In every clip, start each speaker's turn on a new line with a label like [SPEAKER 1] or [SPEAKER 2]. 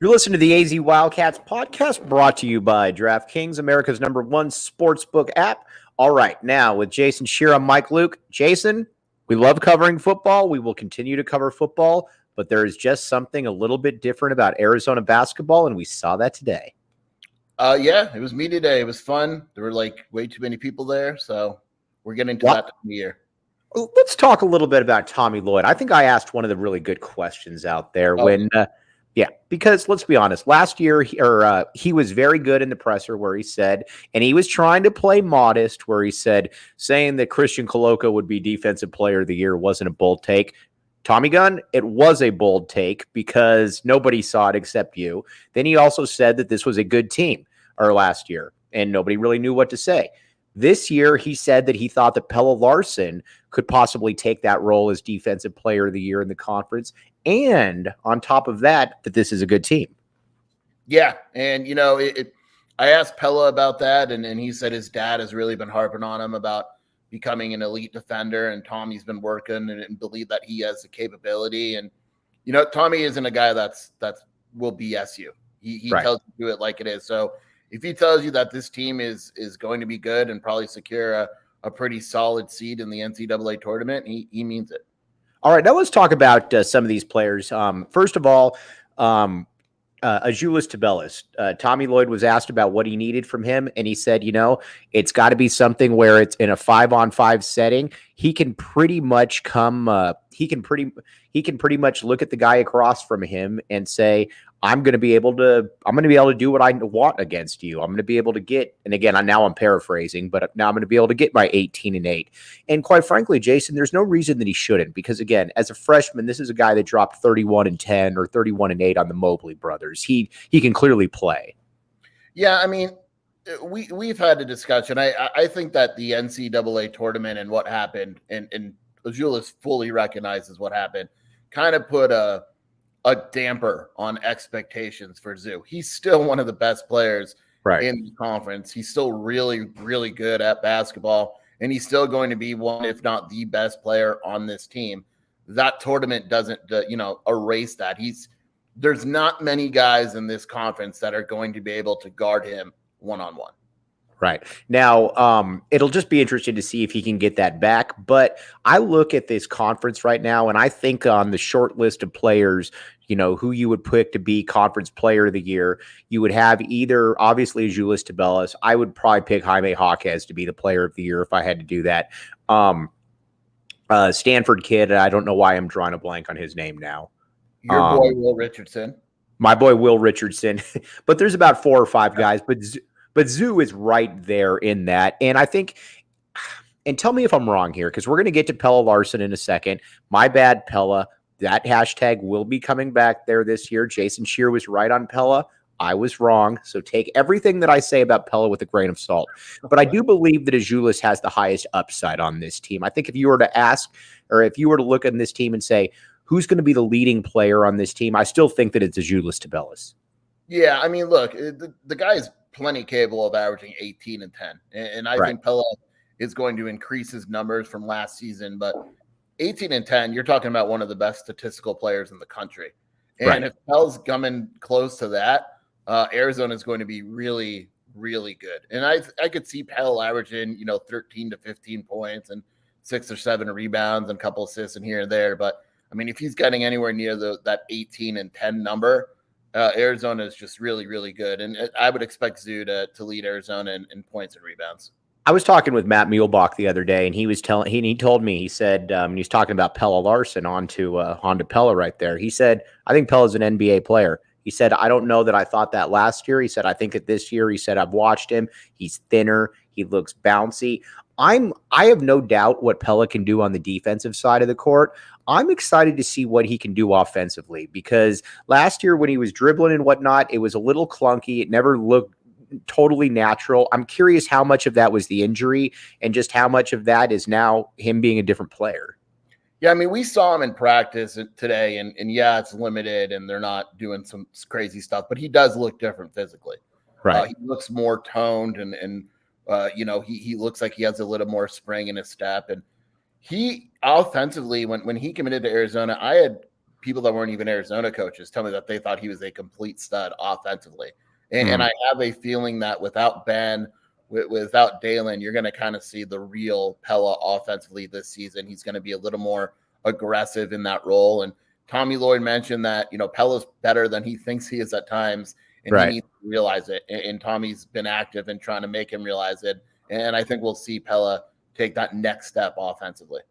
[SPEAKER 1] You're listening to the AZ Wildcats podcast, brought to you by DraftKings, America's #1 sportsbook app. All right, now with Jason Scheer, I'm Mike Luke. Jason, we love covering football. We will continue to cover football, but there is just something a little bit different about Arizona basketball, and we saw that today.
[SPEAKER 2] Yeah, it was me today. It was fun. There were like way too many people there, so we're getting to that time of year.
[SPEAKER 1] Let's talk a little bit about Tommy Lloyd. I think I asked one of the really good questions out there because let's be honest, last year he was very good in the presser where he said, and he was trying to play modest where he said, saying that Christian Coloco would be defensive player of the year wasn't a bold take. Tommy Gunn, it was a bold take because nobody saw it except you. Then he also said that this was a good team last year, and nobody really knew what to say. This year, he said that he thought that Pella Larson could possibly take that role as defensive player of the year in the conference. And on top of that, that this is a good team.
[SPEAKER 2] Yeah. And, I asked Pella about that, and he said his dad has really been harping on him about becoming an elite defender, and Tommy's been working and believe that he has the capability. And, Tommy isn't a guy that will BS you. He
[SPEAKER 1] Right.
[SPEAKER 2] tells you it like it is. So if he tells you that this team is going to be good and probably secure a pretty solid seed in the NCAA tournament, he means it.
[SPEAKER 1] All right, now let's talk about some of these players. First of all, Azulus Tubelis. Tommy Lloyd was asked about what he needed from him, and he said, it's got to be something where it's in a 5-on-5 setting. He can pretty much he can pretty much look at the guy across from him and say, I'm going to be able to do what I want against you. I'm going to be able to get, and again, now I'm paraphrasing, but now I'm going to be able to get my 18-8. And quite frankly, Jason, there's no reason that he shouldn't, because again, as a freshman, this is a guy that dropped 31-10 or 31-8 on the Mobley brothers. He can clearly play.
[SPEAKER 2] Yeah, I mean, we've had a discussion. I think that the NCAA tournament and what happened, and Azulus fully recognizes what happened, kind of put a damper on expectations for Zoo. He's still one of the best players in the conference. He's still really, really good at basketball, and he's still going to be one, if not the best player on this team. That tournament doesn't, erase that. There's not many guys in this conference that are going to be able to guard him one-on-one.
[SPEAKER 1] Right. Now, it'll just be interesting to see if he can get that back. But I look at this conference right now, and I think on the short list of players, who you would pick to be conference player of the year, you would have either, obviously, Azulus Tubelis. I would probably pick Jaime Jaquez to be the player of the year if I had to do that. Stanford kid, I don't know why I'm drawing a blank on his name now.
[SPEAKER 2] Your boy, Will Richardson.
[SPEAKER 1] My boy, Will Richardson. But there's about 4 or 5 guys, but Zoo is right there in that. And I think, and tell me if I'm wrong here, because we're going to get to Pella Larson in a second. My bad, Pella. That hashtag will be coming back there this year. Jason Scheer was right on Pella. I was wrong. So take everything that I say about Pella with a grain of salt. But I do believe that Azulus has the highest upside on this team. I think if you were to ask, or if you were to look at this team and say, who's going to be the leading player on this team, I still think that it's Azulus Tubelis.
[SPEAKER 2] Yeah, I mean, look, the guy is plenty capable of averaging 18 and 10. And I think Pella is going to increase his numbers from last season. But 18 and 10, you're talking about one of the best statistical players in the country. And if Pella's coming close to that, Arizona is going to be really, really good. And I could see Pella averaging, 13 to 15 points and 6 or 7 rebounds and a couple assists in here and there. But, I mean, if he's getting anywhere near that 18 and 10 number, Arizona is just really, really good. And I would expect Zoo to lead Arizona in points and rebounds.
[SPEAKER 1] I was talking with Matt Muehlbach the other day, and he told me, he said, he's talking about Pella Larson onto Pella right there. He said, I think Pella's an NBA player. He said, I don't know that I thought that last year. He said, I think that this year, he said, I've watched him. He's thinner. He looks bouncy. I have no doubt what Pella can do on the defensive side of the court. I'm excited to see what he can do offensively, because last year when he was dribbling and whatnot, it was a little clunky. It never looked totally natural. I'm curious how much of that was the injury and just how much of that is now him being a different player.
[SPEAKER 2] Yeah, I mean, we saw him in practice today, and yeah, it's limited and they're not doing some crazy stuff, but he does look different physically.
[SPEAKER 1] Right.
[SPEAKER 2] He looks more toned and he looks like he has a little more spring in his step. And he offensively, when he committed to Arizona, I had people that weren't even Arizona coaches tell me that they thought he was a complete stud offensively. And I have a feeling that without Ben, without Dalen, you're going to kind of see the real Pella offensively this season. He's going to be a little more aggressive in that role. And Tommy Lloyd mentioned that, Pella's better than he thinks he is at times, and he needs to realize it. And Tommy's been active in trying to make him realize it. And I think we'll see Pella take that next step offensively.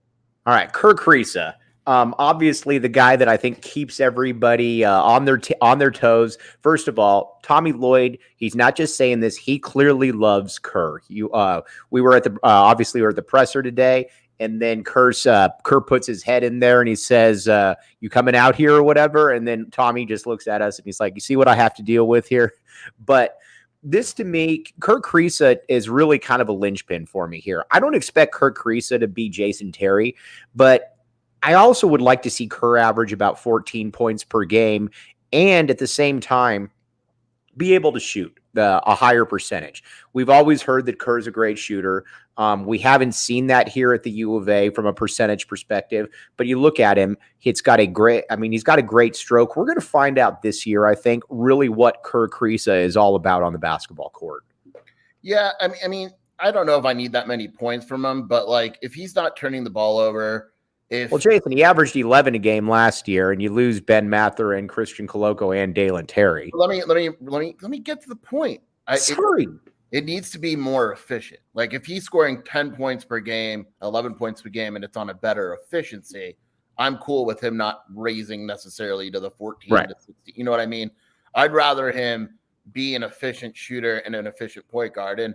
[SPEAKER 1] All right, Kerr Kriisa. Obviously, the guy that I think keeps everybody on their toes. First of all, Tommy Lloyd. He's not just saying this; he clearly loves Kerr. We were at the presser today, and then Kerr puts his head in there and he says, "You coming out here or whatever?" And then Tommy just looks at us and he's like, "You see what I have to deal with here?" But this, to me, Kerr Kriisa is really kind of a linchpin for me here. I don't expect Kerr Kriisa to be Jason Terry, but I also would like to see Kerr average about 14 points per game and at the same time be able to shoot a higher percentage. We've always heard that Kerr's a great shooter. We haven't seen that here at the U of A from a percentage perspective, but you look at him, he's got a great stroke. We're going to find out this year, I think, really what Kerr Kriisa is all about on the basketball court.
[SPEAKER 2] Yeah, I mean, I don't know if I need that many points from him, but if he's not turning the ball over,
[SPEAKER 1] well, Jason, he averaged 11 a game last year, and you lose Ben Mather and Christian Coloco and Dalen Terry.
[SPEAKER 2] Let me get to the point.
[SPEAKER 1] Sorry.
[SPEAKER 2] It needs to be more efficient. If he's scoring 10 points per game, 11 points per game, and it's on a better efficiency, I'm cool with him not raising necessarily to the 14 to 16. You know what I mean? I'd rather him be an efficient shooter and an efficient point guard. And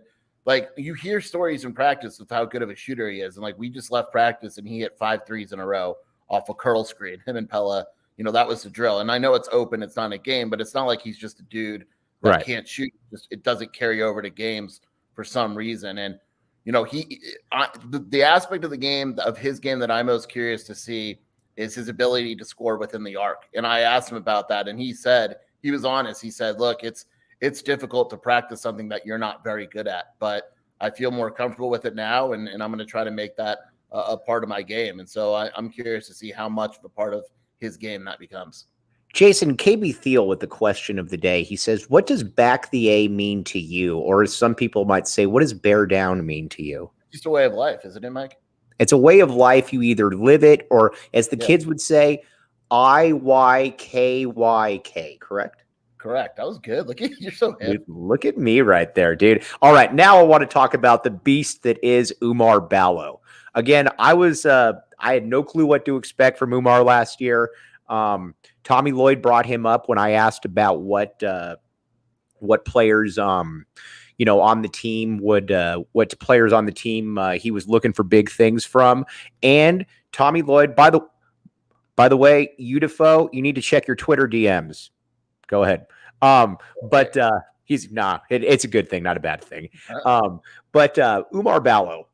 [SPEAKER 2] you hear stories in practice of how good of a shooter he is. And we just left practice and he hit 5 threes in a row off a curl screen. Him and Pella, that was the drill. And I know it's open, it's not a game, but it's not like he's just a dude that can't shoot. It doesn't carry over to games for some reason. And, the aspect of the game, of his game that I'm most curious to see is his ability to score within the arc. And I asked him about that. And he was honest. He said, look, it's difficult to practice something that you're not very good at, but I feel more comfortable with it now, and I'm going to try to make that a part of my game. And so I'm curious to see how much of a part of his game that becomes.
[SPEAKER 1] Jason, KB Thiel with the question of the day. He says, what does back the A mean to you? Or as some people might say, what does bear down mean to you?
[SPEAKER 2] Just a way of life, isn't it, Mike?
[SPEAKER 1] It's a way of life. You either live it or, as the kids would say, IYKYK, correct?
[SPEAKER 2] Correct. That was good. Look at you're so hip.
[SPEAKER 1] Look at me right there, dude. All right, now I want to talk about the beast that is Umar Balo. Again, I had no clue what to expect from Umar last year. Tommy Lloyd brought him up when I asked about what players on the team he was looking for big things from. And Tommy Lloyd, by the way, Udifo, you need to check your Twitter DMs. Go ahead. But it's a good thing, not a bad thing. But Umar Balo,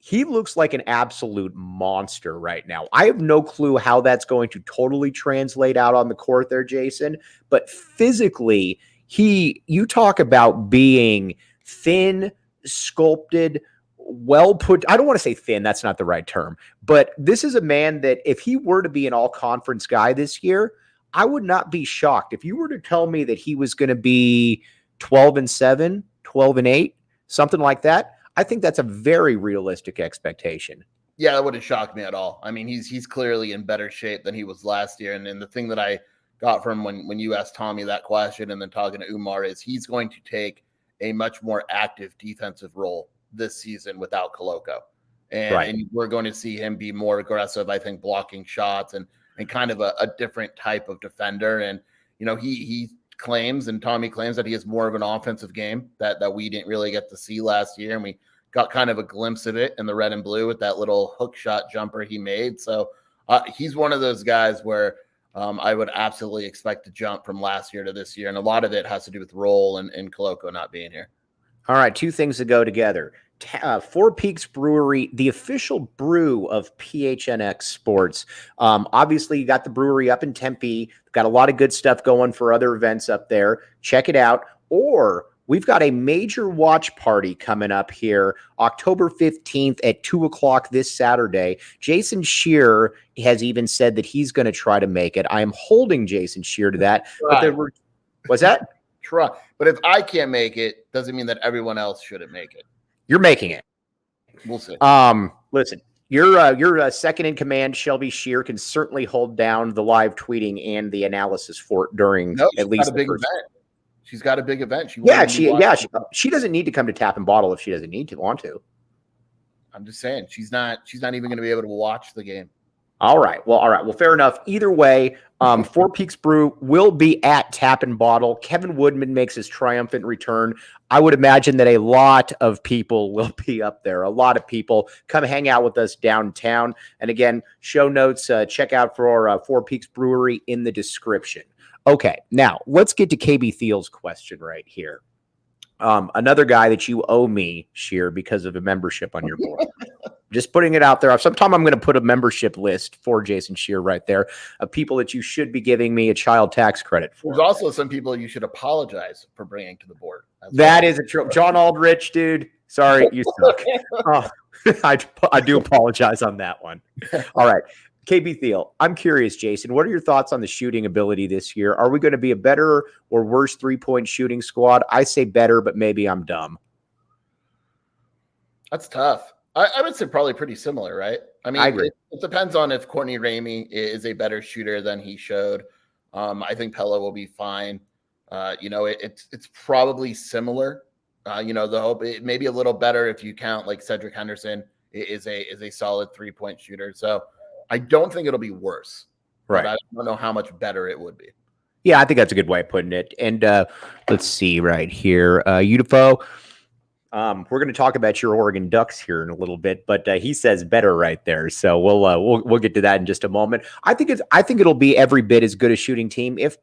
[SPEAKER 1] he looks like an absolute monster right now. I have no clue how that's going to totally translate out on the court there, Jason. But physically, you talk about being thin, sculpted, well put. I don't want to say thin. That's not the right term. But this is a man that if he were to be an all-conference guy this year, I would not be shocked. If you were to tell me that he was going to be 12-7, 12-8, something like that, I think that's a very realistic expectation.
[SPEAKER 2] Yeah, that wouldn't shock me at all. I mean, he's clearly in better shape than he was last year. And the thing that I got from when you asked Tommy that question and then talking to Umar is he's going to take a much more active defensive role this season without Coloco. And we're going to see him be more aggressive, I think, blocking shots and kind of a different type of defender. And, he claims, and Tommy claims, that he has more of an offensive game that we didn't really get to see last year. And we got kind of a glimpse of it in the red and blue with that little hook shot jumper he made. So he's one of those guys where I would absolutely expect to jump from last year to this year. And a lot of it has to do with Roll and Coloco not being here.
[SPEAKER 1] All right, two things to go together. Four Peaks Brewery, the official brew of PHNX Sports. Obviously, you got the brewery up in Tempe. Got a lot of good stuff going for other events up there. Check it out. Or we've got a major watch party coming up here, October 15th at 2:00 this Saturday. Jason Scheer has even said that he's going to try to make it. I am holding Jason Scheer to that. But what's that?
[SPEAKER 2] Try. But if I can't make it, doesn't mean that everyone else shouldn't make it.
[SPEAKER 1] You're making it.
[SPEAKER 2] We'll see.
[SPEAKER 1] Listen, your second in command, Shelby Scheer, can certainly hold down the live tweeting and the analysis for it during at least
[SPEAKER 2] a big event. She's got a big event.
[SPEAKER 1] She doesn't need to come to Tap and Bottle if she doesn't want to.
[SPEAKER 2] I'm just saying she's not even going to be able to watch the game.
[SPEAKER 1] All right. Well, fair enough. Either way, Four Peaks Brew will be at Tap and Bottle. Kevin Woodman makes his triumphant return. I would imagine that a lot of people will be up there. A lot of people come hang out with us downtown. And again, show notes, check out for Four Peaks Brewery in the description. Okay, now let's get to KB Thiel's question right here. Another guy that you owe me, Scheer, because of a membership on your board. Just putting it out there. Sometime I'm going to put a membership list for Jason Scheer right there of people that you should be giving me a child tax credit for.
[SPEAKER 2] There's also some people you should apologize for bringing to the board.
[SPEAKER 1] That is a true. John Aldrich, dude. Sorry, you suck. I do apologize on that one. All right. KB Thiel, I'm curious, Jason, what are your thoughts on the shooting ability this year? Are we going to be a better or worse three-point shooting squad? I say better, but maybe I'm dumb.
[SPEAKER 2] That's tough. I would say probably pretty similar, right? I mean, it depends on if Courtney Ramey is a better shooter than he showed. I think Pella will be fine. It's probably similar. The hope it may be a little better if you count like Cedric Henderson is a solid three-point shooter. So I don't think it'll be worse.
[SPEAKER 1] Right.
[SPEAKER 2] But I don't know how much better it would be.
[SPEAKER 1] Yeah, I think that's a good way of putting it. And let's see right here. Udifo. We're going to talk about your Oregon Ducks here in a little bit, but he says better right there. So we'll get to that in just a moment. I think it'll be every bit as good a shooting team, if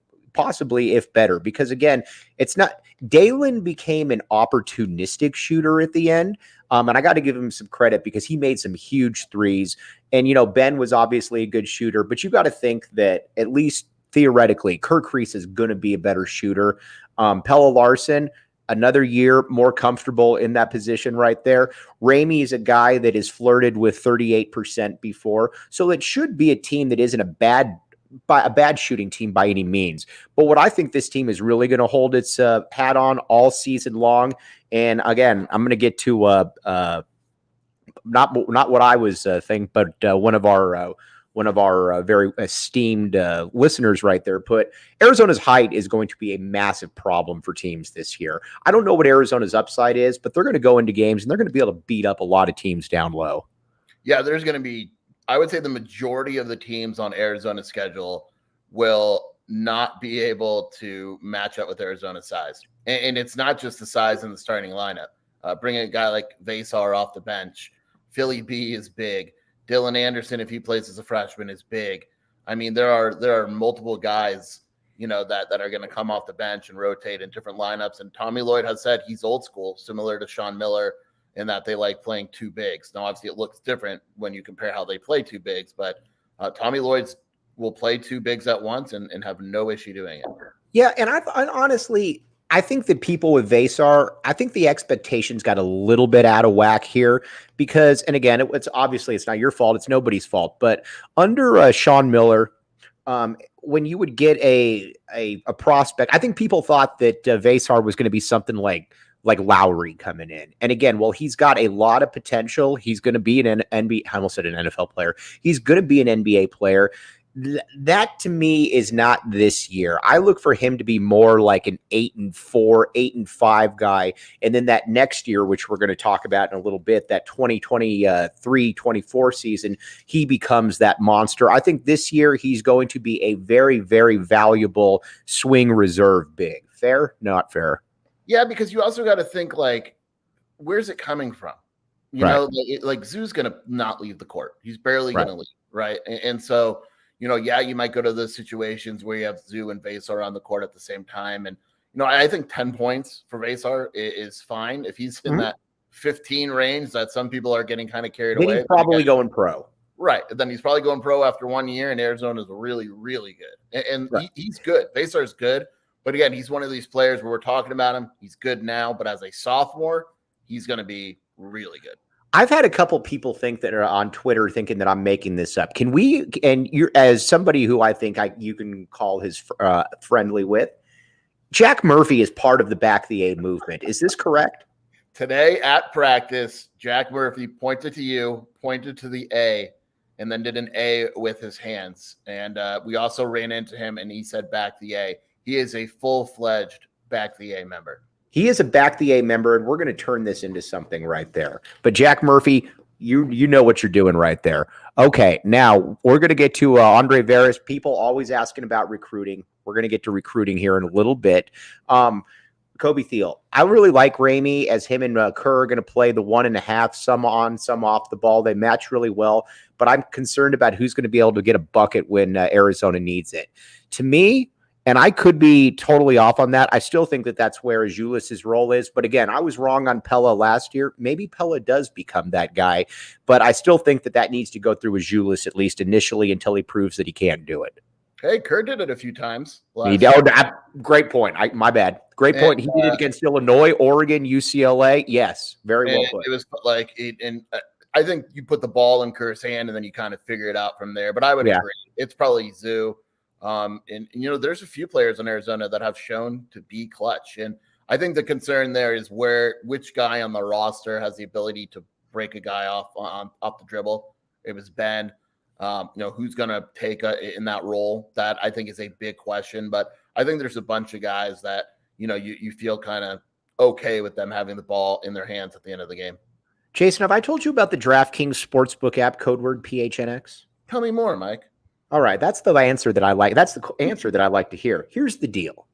[SPEAKER 1] better, because again, it's not. Dalen became an opportunistic shooter at the end, and I got to give him some credit because he made some huge threes. And Ben was obviously a good shooter, but you got to think that at least theoretically, Kerr Kriisa is going to be a better shooter. Pella Larson, another year more comfortable in that position right there. Ramey is a guy that has flirted with 38% before. So it should be a team that isn't a bad shooting team by any means. But what I think this team is really going to hold its hat on all season long. And again, I'm going to get to not what I was thinking, but one of our very esteemed listeners right there put Arizona's height is going to be a massive problem for teams this year. I don't know what Arizona's upside is, but they're going to go into games and they're going to be able to beat up a lot of teams down low.
[SPEAKER 2] Yeah, there's going to be, I would say the majority of the teams on Arizona's schedule will not be able to match up with Arizona's size. And it's not just the size in the starting lineup. Bringing a guy like Vasar off the bench, Philly B is big. Dylan Anderson, if he plays as a freshman, is big. I mean, there are multiple guys, that are going to come off the bench and rotate in different lineups. And Tommy Lloyd has said he's old school, similar to Sean Miller, in that they like playing two bigs. Now, obviously, it looks different when you compare how they play two bigs, but Tommy Lloyd will play two bigs at once and have no issue doing it.
[SPEAKER 1] Yeah, and I honestly, I think that people with Vasar, I think the expectations got a little bit out of whack here because, and again, it's obviously it's not your fault, it's nobody's fault, but under Sean Miller, when you would get a prospect, I think people thought that Vasar was going to be something like Lowry coming in. And again, well, he's got a lot of potential. He's going to be an NBA, I almost said an NFL player. He's going to be an NBA player. That to me is not this year. I look for him to be more like an 8-4, 8-5 guy. And then that next year, which we're going to talk about in a little bit, that 2023-24 season, he becomes that monster. I think this year he's going to be a very, very valuable swing reserve big. Fair? Not fair.
[SPEAKER 2] Yeah, because you also got to think where's it coming from? You know, Zoo's going to not leave the court. He's barely going to leave, right? And so, you might go to those situations where you have Zoo and Vasar on the court at the same time. And, I think 10 points for Vasar is fine. If he's in that 15 range that some people are getting kind of carried away.
[SPEAKER 1] He's probably going pro.
[SPEAKER 2] Right. Then he's probably going pro after 1 year, and Arizona's really, really good. And he's good. Vasar's good. But again, he's one of these players where we're talking about him. He's good now, but as a sophomore, he's going to be really good.
[SPEAKER 1] I've had a couple people think that are on Twitter thinking that I'm making this up. Can we, and you're as somebody who I think you can call his friendly with, Jack Murphy is part of the back the A movement. Is this correct?
[SPEAKER 2] Today at practice, Jack Murphy pointed to you, pointed to the A, and then did an A with his hands. And we also ran into him, and he said back the A. He is a full-fledged back the A member.
[SPEAKER 1] He is a back the A member, and we're going to turn this into something right there. But Jack Murphy, you know what you're doing right there. Okay, now we're going to get to Andre Veras. People always asking about recruiting. We're going to get to recruiting here in a little bit. Kobe Thiel, I really like Ramey as him and Kerr are going to play the 1.5, some on, some off the ball. They match really well, but I'm concerned about who's going to be able to get a bucket when Arizona needs it. To me, and I could be totally off on that, I still think that that's where Azuolas' role is. But again, I was wrong on Pella last year. Maybe Pella does become that guy, but I still think that needs to go through Azuolas at least initially until he proves that he can do it.
[SPEAKER 2] Hey, Kerr did it a few times.
[SPEAKER 1] Great point. My bad. Great point. He did it against Illinois, Oregon, UCLA. Yes, very well put.
[SPEAKER 2] It was like, I think you put the ball in Kerr's hand and then you kind of figure it out from there. But I would agree. It's probably Zoo. And there's a few players in Arizona that have shown to be clutch. And I think the concern there is which guy on the roster has the ability to break a guy off the dribble. It was Ben. Who's going to take in that role? That I think is a big question. But I think there's a bunch of guys that, you feel kind of okay with them having the ball in their hands at the end of the game.
[SPEAKER 1] Jason, have I told you about the DraftKings Sportsbook app, code word PHNX?
[SPEAKER 2] Tell me more, Mike. All
[SPEAKER 1] right. That's the answer that I like. That's the answer that I like to hear. Here's the deal.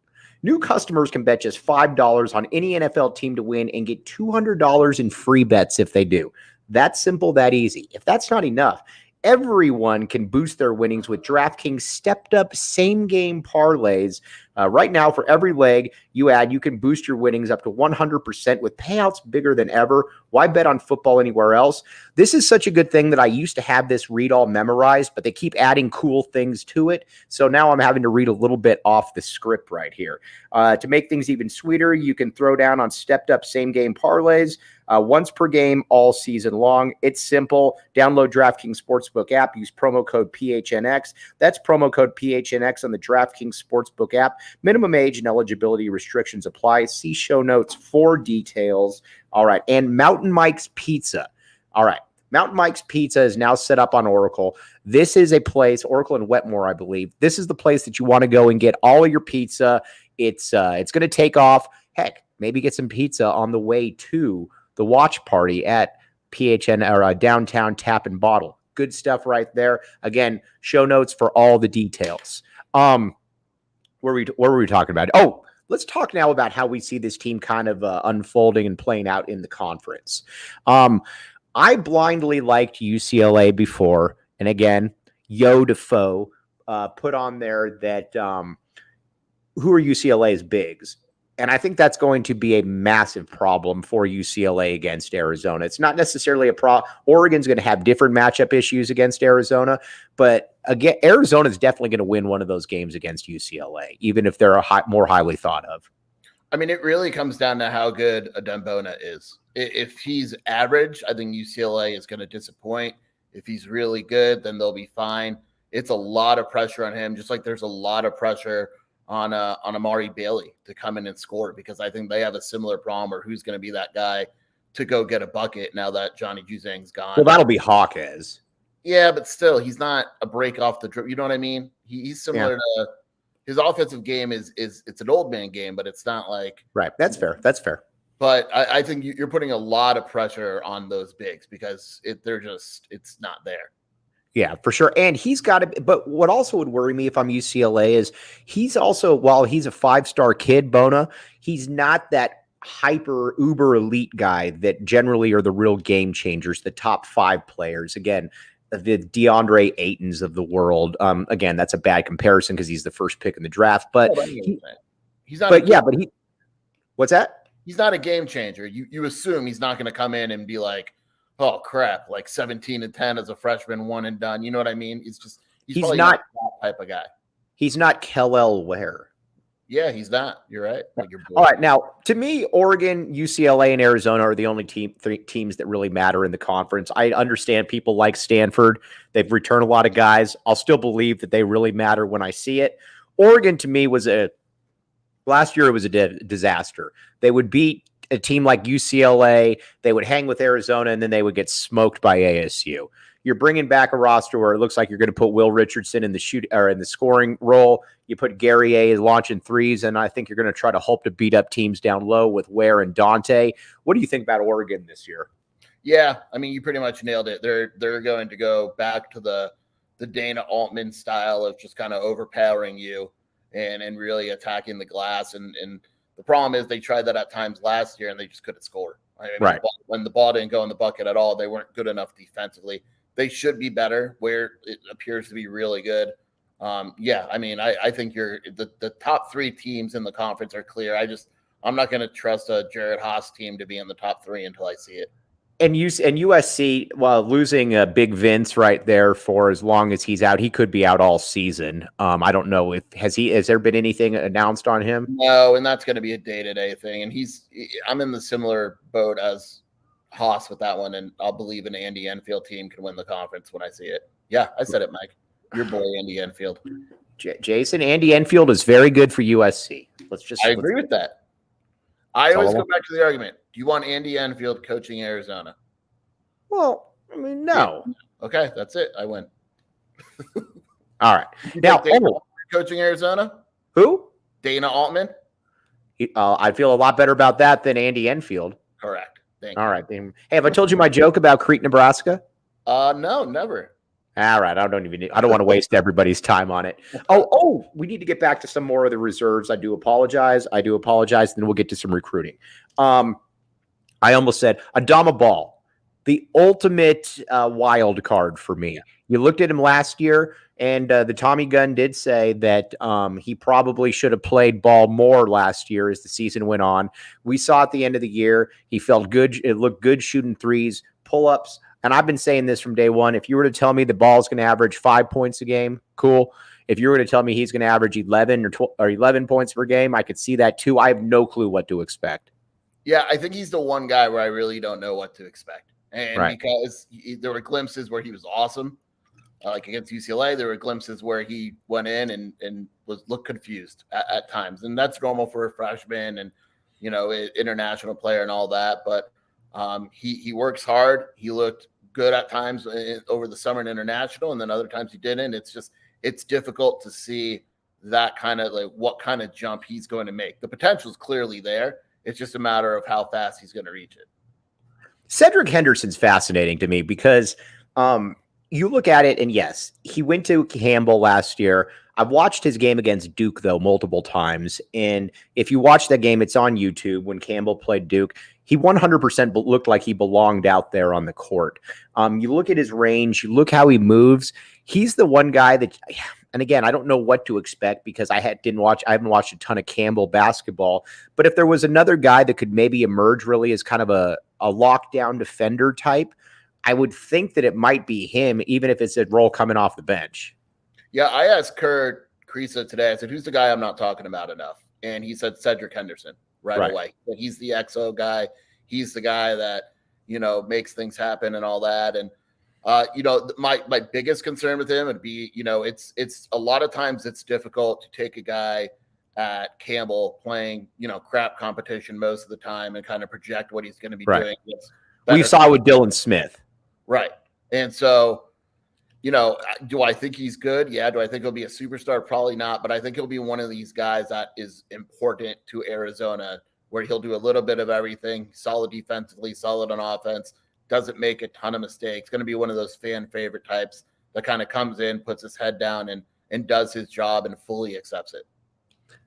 [SPEAKER 1] New customers can bet just $5 on any NFL team to win and get $200 in free bets if they do. That's simple, that easy. If that's not enough, everyone can boost their winnings with DraftKings stepped-up same-game parlays. Right now, for every leg you add, you can boost your winnings up to 100% with payouts bigger than ever. Why bet on football anywhere else? This is such a good thing that I used to have this read all memorized, but they keep adding cool things to it. So now I'm having to read a little bit off the script right here. To make things even sweeter, you can throw down on stepped-up same-game parlays. Once per game all season long. It's simple. Download DraftKings Sportsbook app. Use promo code PHNX. That's promo code PHNX on the DraftKings Sportsbook app. Minimum age and eligibility restrictions apply. See show notes for details. All right. And Mountain Mike's Pizza. All right. Mountain Mike's Pizza is now set up on Oracle. This is a place, Oracle and Wetmore, I believe. This is the place that you want to go and get all of your pizza. It's going to take off. Heck, maybe get some pizza on the way to the watch party at PHN or Downtown Tap and Bottle. Good stuff right there. Again, show notes for all the details. What were we talking about? Oh, let's talk now about how we see this team kind of unfolding and playing out in the conference. I blindly liked UCLA before. And again, Yo Defoe put on there that who are UCLA's bigs? And I think that's going to be a massive problem for UCLA against Arizona. It's not necessarily a problem. Oregon's going to have different matchup issues against Arizona, but again, Arizona is definitely going to win one of those games against UCLA, even if they're more highly thought of.
[SPEAKER 2] I mean, it really comes down to how good Adembona is. If he's average, I think UCLA is going to disappoint. If he's really good, then they'll be fine. It's a lot of pressure on him, just like there's a lot of pressure on Amari Bailey to come in and score, because I think they have a similar problem, or who's going to be that guy to go get a bucket now that Johnny Juzang's gone.
[SPEAKER 1] Well, that'll be Hawkes.
[SPEAKER 2] Yeah, but still, he's not a break off the dribble. You know what I mean? He's similar to his offensive game is it's an old man game, but it's not like
[SPEAKER 1] right. That's fair. That's fair.
[SPEAKER 2] But I think you're putting a lot of pressure on those bigs because it's not there.
[SPEAKER 1] Yeah, for sure. And he's got to, but what also would worry me if I'm UCLA is he's also, while he's a 5-star kid, Bona, he's not that hyper uber elite guy that generally are the real game changers, the top 5 players. Again, the DeAndre Aytons of the world. Again, that's a bad comparison because he's the first pick in the draft, but
[SPEAKER 2] he's not.
[SPEAKER 1] But what's that?
[SPEAKER 2] He's not a game changer. You assume he's not going to come in and be like, oh crap, like 17 and 10 as a freshman, one and done. You know what I mean? He's not that type of guy.
[SPEAKER 1] He's not Kel-El Ware.
[SPEAKER 2] Yeah, he's not. You're right.
[SPEAKER 1] All right. Now, to me, Oregon, UCLA, and Arizona are the only three teams that really matter in the conference. I understand people like Stanford. They've returned a lot of guys. I'll still believe that they really matter when I see it. Oregon, to me, last year it was a disaster. They would beat a team like UCLA. They would hang with Arizona, and then they would get smoked by ASU. You're bringing back a roster where it looks like you're going to put Will Richardson in the scoring role. You put Gary A. launching threes, and I think you're going to try to hope to beat up teams down low with Ware and Dante. What do you think about Oregon this year?
[SPEAKER 2] Yeah, I mean, you pretty much nailed it. They're going to go back to the Dana Altman style of just kind of overpowering you and really attacking the glass. And the problem is they tried that at times last year and they just couldn't score. I mean,
[SPEAKER 1] right.
[SPEAKER 2] When the ball didn't go in the bucket at all, they weren't good enough defensively. They should be better where it appears to be really good. Yeah, I mean, I think the top three teams in the conference are clear. I'm not going to trust a Jared Haas team to be in the top three until I see it.
[SPEAKER 1] And USC, while losing Big Vince right there for as long as he's out, he could be out all season. I don't know if has there been anything announced on him?
[SPEAKER 2] No, and that's going to be a day-to-day thing. And I'm in the similar boat as Haas with that one, and I'll believe an Andy Enfield team can win the conference when I see it. Yeah, I said it, Mike. Your boy Andy Enfield.
[SPEAKER 1] Jason, Andy Enfield is very good for USC.
[SPEAKER 2] I agree with that. I always go back to the argument. Do you want Andy Enfield coaching Arizona?
[SPEAKER 1] Well, I mean, no.
[SPEAKER 2] Yeah. Okay, that's it. I win.
[SPEAKER 1] All right. Now,
[SPEAKER 2] coaching Arizona?
[SPEAKER 1] Who?
[SPEAKER 2] Dana Altman?
[SPEAKER 1] I feel a lot better about that than Andy Enfield.
[SPEAKER 2] Correct.
[SPEAKER 1] All right. Hey, have I told you my joke about Crete, Nebraska?
[SPEAKER 2] No, never.
[SPEAKER 1] All right. I don't want to waste everybody's time on it. Oh, we need to get back to some more of the reserves. I do apologize. Then we'll get to some recruiting. I almost said Adama Ball, the ultimate wild card for me. You looked at him last year, and the Tommy gun did say that he probably should have played ball more last year as the season went on. We saw at the end of the year, he felt good. It looked good shooting threes, pull-ups. And I've been saying this from day one. If you were to tell me the ball's going to average 5 points a game, cool. If you were to tell me he's going to average 11 or 11 points per game, I could see that too. I have no clue what to expect.
[SPEAKER 2] Yeah, I think he's the one guy where I really don't know what to expect. And
[SPEAKER 1] right.
[SPEAKER 2] Because there were glimpses where he was awesome, like against UCLA, there were glimpses where he went in and looked confused at times. And that's normal for a freshman and, international player and all that. But he works hard. He looked good at times over the summer in international, and then other times he didn't. It's difficult to see that kind of like what kind of jump he's going to make. The potential is clearly there. It's just a matter of how fast he's going to reach it.
[SPEAKER 1] Cedric Henderson's fascinating to me because you look at it, and yes, he went to Campbell last year. I've watched his game against Duke, though, multiple times. And if you watch that game, it's on YouTube when Campbell played Duke. He 100% looked like he belonged out there on the court. You look at his range, you look how he moves. He's the one guy that, and again, I don't know what to expect because I haven't watched a ton of Campbell basketball. But if there was another guy that could maybe emerge really as kind of a lockdown defender type, I would think that it might be him, even if it's a role coming off the bench.
[SPEAKER 2] Yeah, I asked Kerr Kriisa today. I said, who's the guy I'm not talking about enough? And he said Cedric Henderson right away. He's the XO guy. He's the guy that, makes things happen and all that. And, my biggest concern with him would be, it's a lot of times it's difficult to take a guy at Campbell playing, crap competition most of the time and kind of project what he's going to be doing.
[SPEAKER 1] We saw with Dylan Smith.
[SPEAKER 2] Right. And so, do I think he's good? Yeah. Do I think he'll be a superstar? Probably not. But I think he'll be one of these guys that is important to Arizona, where he'll do a little bit of everything, solid defensively, solid on offense, doesn't make a ton of mistakes. Going to be one of those fan favorite types that kind of comes in, puts his head down and does his job and fully accepts it.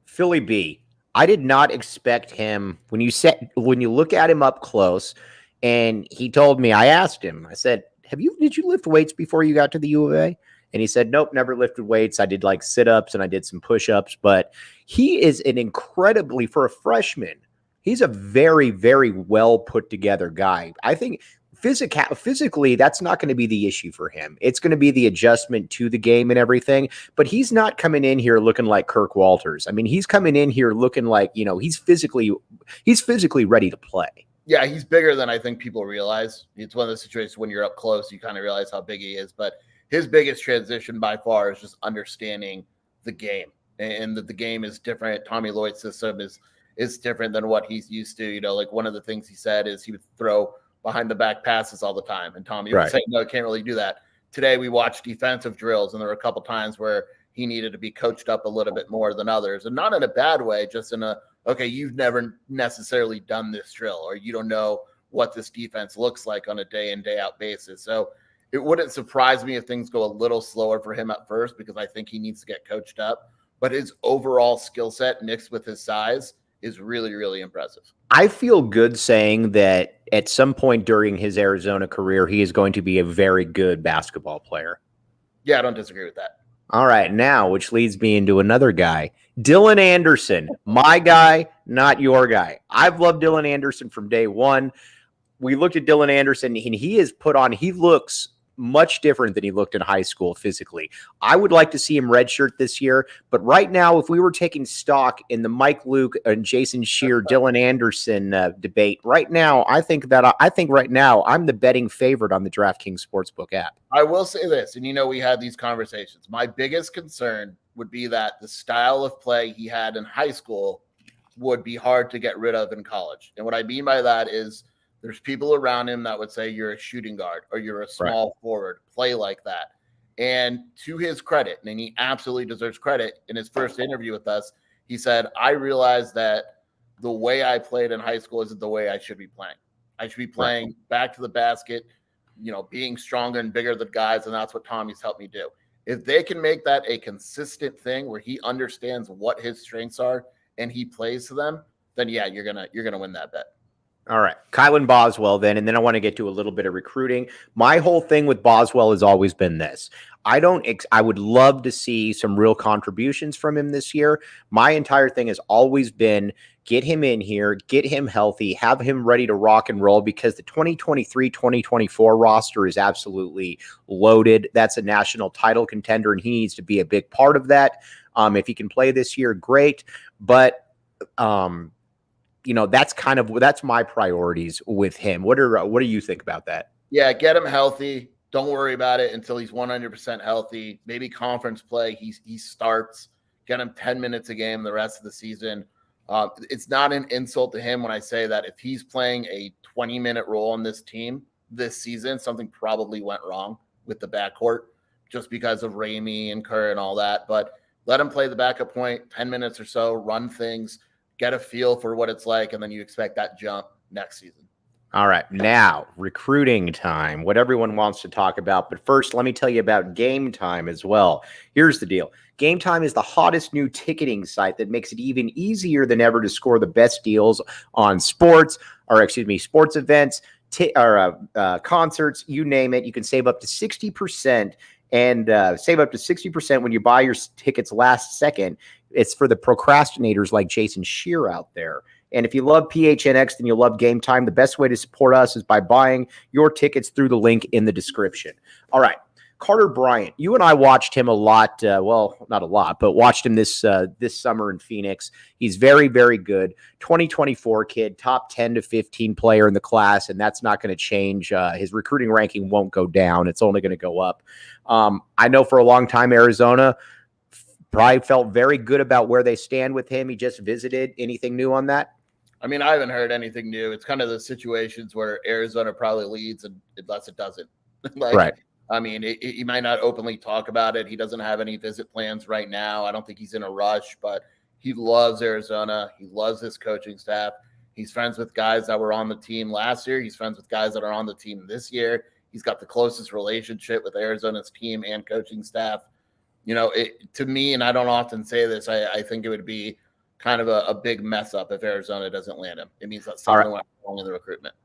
[SPEAKER 1] Philly B. I did not expect him when you look at him up close, and he told me, I asked him, I said, did you lift weights before you got to the U of A? And he said, nope, never lifted weights. I did like sit-ups and I did some push-ups, but he is for a freshman, he's a very, very well put together guy. I think physically, that's not going to be the issue for him. It's going to be the adjustment to the game and everything. But he's not coming in here looking like Kirk Walters. I mean, he's coming in here looking like, he's physically ready to play.
[SPEAKER 2] Yeah, he's bigger than I think people realize. It's one of those situations when you're up close, you kind of realize how big he is. But his biggest transition by far is just understanding the game, and that the game is different. Tommy Lloyd's system is different than what he's used to. Like one of the things he said is he would throw behind the back passes all the time. And Tommy would say, no, can't really do that. Today we watched defensive drills, and there were a couple times where he needed to be coached up a little bit more than others, and not in a bad way, just in okay, you've never necessarily done this drill, or you don't know what this defense looks like on a day in, day out basis. So it wouldn't surprise me if things go a little slower for him at first, because I think he needs to get coached up. But his overall skill set mixed with his size is really, really impressive.
[SPEAKER 1] I feel good saying that at some point during his Arizona career, he is going to be a very good basketball player.
[SPEAKER 2] Yeah, I don't disagree with that.
[SPEAKER 1] All right, now, which leads me into another guy, Dylan Anderson, my guy, not your guy. I've loved Dylan Anderson from day one. We looked at Dylan Anderson, and he looks much different than he looked in high school physically. I would like to see him redshirt this year, but right now, if we were taking stock in the Mike Luke and Jason Scheer, Dylan Anderson debate, right now, I think right now I'm the betting favorite on the DraftKings Sportsbook app.
[SPEAKER 2] I will say this, and we had these conversations. My biggest concern would be that the style of play he had in high school would be hard to get rid of in college. And what I mean by that is there's people around him that would say you're a shooting guard or you're a small forward, play like that. And to his credit, and he absolutely deserves credit, in his first interview with us, he said, I realized that the way I played in high school isn't the way I should be playing. I should be playing back to the basket, being stronger and bigger than guys, and that's what Tommy's helped me do. If they can make that a consistent thing where he understands what his strengths are and he plays to them, then yeah, you're gonna win that bet.
[SPEAKER 1] All right, Kylan Boswell then, and then I want to get to a little bit of recruiting. My whole thing with Boswell has always been this. I would love to see some real contributions from him this year. My entire thing has always been get him in here, get him healthy, have him ready to rock and roll, because the 2023-2024 roster is absolutely loaded. That's a national title contender, and he needs to be a big part of that. If he can play this year, great. But that's my priorities with him. What do you think about that?
[SPEAKER 2] Yeah, get him healthy. Don't worry about it until he's 100% healthy. Maybe conference play, he starts. Get him 10 minutes a game the rest of the season. It's not an insult to him when I say that if he's playing a 20-minute role on this team this season, something probably went wrong with the backcourt just because of Ramey and Kerr and all that. But let him play the backup point, 10 minutes or so, run things, get a feel for what it's like, and then you expect that jump next season.
[SPEAKER 1] All right, now recruiting time, what everyone wants to talk about. But first, let me tell you about Game Time as well. Here's the deal. Game Time is the hottest new ticketing site that makes it even easier than ever to score the best deals on sports events, concerts, you name it. You can save up to 60% and save up to 60% when you buy your tickets last second. It's for the procrastinators like Jason Scheer out there. And if you love PHNX, then you'll love Game Time. The best way to support us is by buying your tickets through the link in the description. All right, Carter Bryant, you and I watched him a lot. Well, not a lot, but watched him this summer in Phoenix. He's very, very good. 2024 kid, top 10 to 15 player in the class, and that's not going to change. His recruiting ranking won't go down. It's only going to go up. I know for a long time, Arizona probably felt very good about where they stand with him. He just visited. Anything new on that?
[SPEAKER 2] I mean, I haven't heard anything new. It's kind of the situations where Arizona probably leads unless it doesn't.
[SPEAKER 1] Right.
[SPEAKER 2] I mean, he might not openly talk about it. He doesn't have any visit plans right now. I don't think he's in a rush, but he loves Arizona. He loves his coaching staff. He's friends with guys that were on the team last year. He's friends with guys that are on the team this year. He's got the closest relationship with Arizona's team and coaching staff. To me, and I don't often say this, I think it would be kind of a big mess up if Arizona doesn't land him. It means that something went wrong in the recruitment.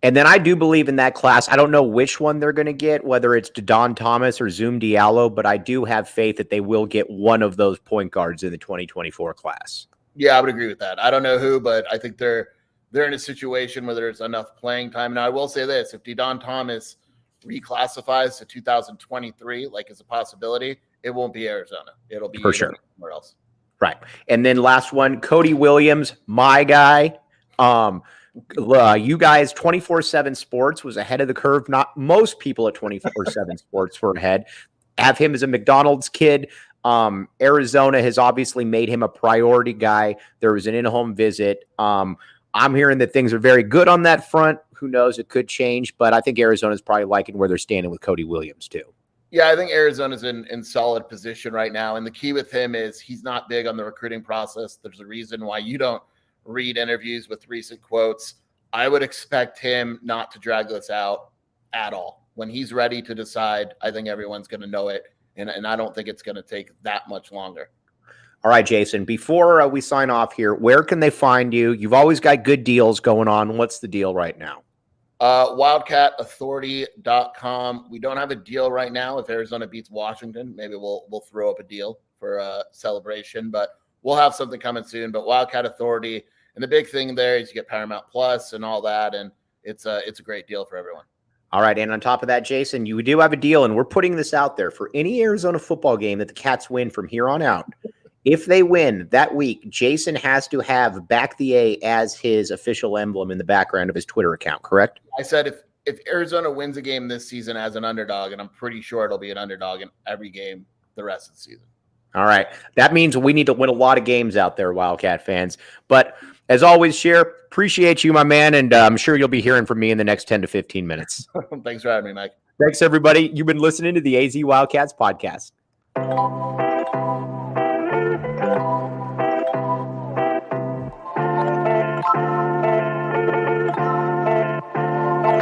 [SPEAKER 1] And then I do believe in that class. I don't know which one they're going to get, whether it's Don Thomas or Zoom Diallo, but I do have faith that they will get one of those point guards in the 2024 class.
[SPEAKER 2] Yeah, I would agree with that. I don't know who, but I think they're they're in a situation where there's enough playing time. Now, I will say this: if Didon Thomas reclassifies to 2023, like as a possibility, it won't be Arizona. It'll be
[SPEAKER 1] for sure
[SPEAKER 2] somewhere else.
[SPEAKER 1] Right. And then last one, Cody Williams, my guy. You guys, 24/7 Sports was ahead of the curve. Not most people at 24/7 Sports were ahead. Have him as a McDonald's kid. Arizona has obviously made him a priority guy. There was an in-home visit. I'm hearing that things are very good on that front. Who knows? It could change, but I think Arizona's probably liking where they're standing with Cody Williams too.
[SPEAKER 2] Yeah, I think Arizona's in solid position right now. And the key with him is he's not big on the recruiting process. There's a reason why you don't read interviews with recent quotes. I would expect him not to drag this out at all. When he's ready to decide, I think everyone's going to know it. And I don't think it's going to take that much longer.
[SPEAKER 1] All right, Jason, before we sign off here, where can they find you? You've always got good deals going on. What's the deal right now?
[SPEAKER 2] WildcatAuthority.com. We don't have a deal right now. If Arizona beats Washington, maybe we'll throw up a deal for a celebration, but we'll have something coming soon. But Wildcat Authority, and the big thing there is you get Paramount Plus and all that, and it's a great deal for everyone.
[SPEAKER 1] All right, and on top of that, Jason, you do have a deal, and we're putting this out there for any Arizona football game that the Cats win from here on out. If they win that week, Jason has to have Back the A as his official emblem in the background of his Twitter account, correct?
[SPEAKER 2] I said if Arizona wins a game this season as an underdog, and I'm pretty sure it'll be an underdog in every game the rest of the season.
[SPEAKER 1] All right. That means we need to win a lot of games out there, Wildcat fans. But as always, Scheer, appreciate you, my man, and I'm sure you'll be hearing from me in the next 10 to 15 minutes.
[SPEAKER 2] Thanks for having me, Mike.
[SPEAKER 1] Thanks, everybody. You've been listening to the AZ Wildcats podcast.